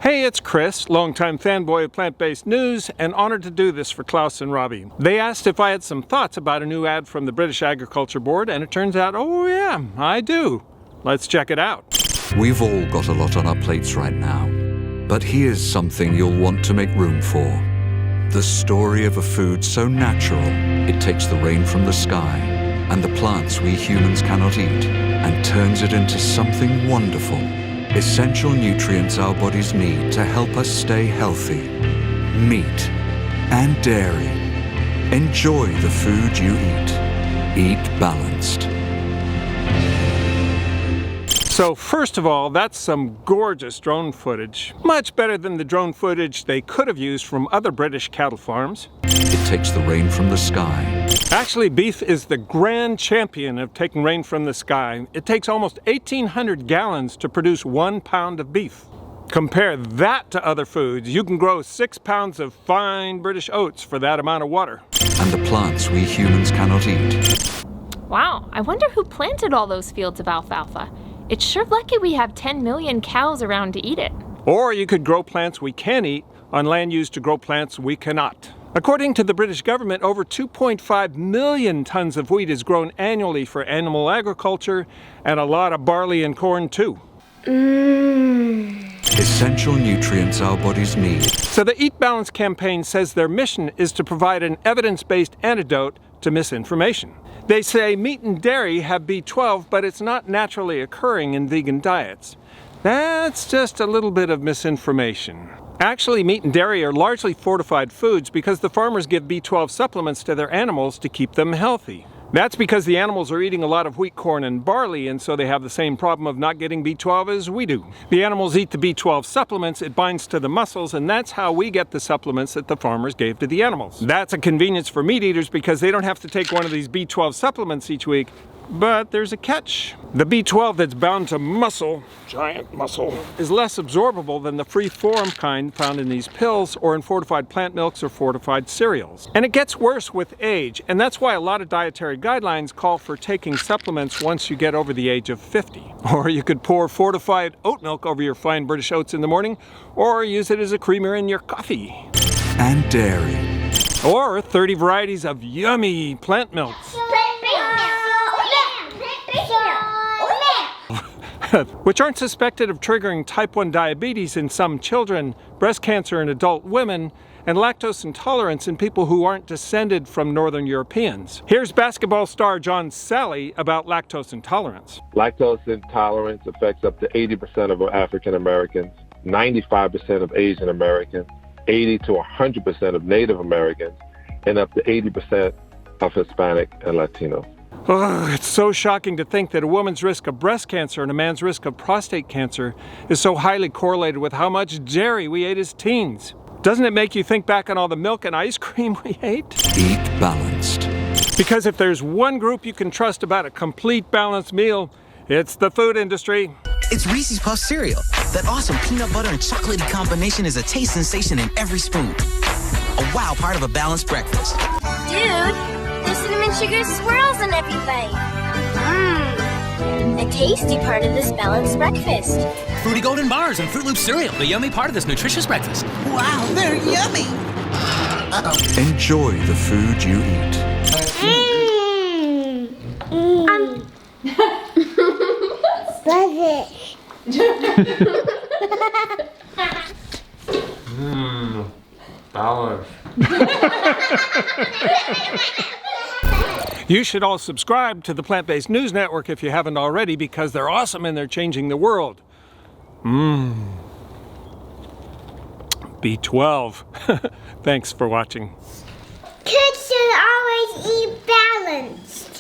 Hey, it's Chris, longtime fanboy of plant-based news, and honored to do this for Klaus and Robbie. They asked if I had some thoughts about a new ad from the British Agriculture Board, and it turns out, oh yeah, I do. Let's check it out. We've all got a lot on our plates right now, but here's something you'll want to make room for. The story of a food so natural, it takes the rain from the sky and the plants we humans cannot eat and turns it into something wonderful. Essential nutrients our bodies need to help us stay healthy. Meat and dairy. Enjoy the food you eat. Eat balanced. So first of all, that's some gorgeous drone footage. Much better than the drone footage they could have used from other British cattle farms. It takes the rain from the sky. Actually, beef is the grand champion of taking rain from the sky. It takes almost 1,800 gallons to produce 1 pound of beef. Compare that to other foods. You can grow 6 pounds of fine British oats for that amount of water. And the plants we humans cannot eat. Wow, I wonder who planted all those fields of alfalfa. It's sure lucky we have 10 million cows around to eat it. Or you could grow plants we can eat on land used to grow plants we cannot. According to the British government, over 2.5 million tons of wheat is grown annually for animal agriculture, and a lot of barley and corn too. Essential nutrients our bodies need. So the Eat Balanced campaign says their mission is to provide an evidence-based antidote to misinformation. They say meat and dairy have B12, but it's not naturally occurring in vegan diets. That's just a little bit of misinformation. Actually, meat and dairy are largely fortified foods because the farmers give B12 supplements to their animals to keep them healthy. That's because the animals are eating a lot of wheat, corn, and barley, and so they have the same problem of not getting B12 as we do. The animals eat the B12 supplements, it binds to the muscles, and that's how we get the supplements that the farmers gave to the animals. That's a convenience for meat eaters because they don't have to take one of these B12 supplements each week. But there's a catch. The B12 that's bound to muscle, giant muscle, is less absorbable than the free-form kind found in these pills or in fortified plant milks or fortified cereals. And it gets worse with age, and that's why a lot of dietary guidelines call for taking supplements once you get over the age of 50. Or you could pour fortified oat milk over your fine British oats in the morning, or use it as a creamer in your coffee. And dairy. Or 30 varieties of yummy plant milks. Which aren't suspected of triggering type 1 diabetes in some children, breast cancer in adult women, and lactose intolerance in people who aren't descended from Northern Europeans. Here's basketball star John Sally about lactose intolerance. Lactose intolerance affects up to 80% of African Americans, 95% of Asian Americans, 80 to 100% of Native Americans, and up to 80% of Hispanic and Latino. Oh, it's so shocking to think that a woman's risk of breast cancer and a man's risk of prostate cancer is so highly correlated with how much dairy we ate as teens. Doesn't it make you think back on all the milk and ice cream we ate? Eat balanced. Because if there's one group you can trust about a complete balanced meal, it's the food industry. It's Reese's Puff cereal. That awesome peanut butter and chocolatey combination is a taste sensation in every spoon. A wow part of a balanced breakfast. Dude, there's cinnamon sugar swirls in everything. A tasty part of this balanced breakfast. Fruity Golden Bars and Fruit Loop cereal, the yummy part of this nutritious breakfast. Wow, they're yummy. Enjoy the food you eat. Balance. You should all subscribe to the Plant-Based News Network if you haven't already, because they're awesome and they're changing the world. B12. Thanks for watching. Kids should always eat balanced.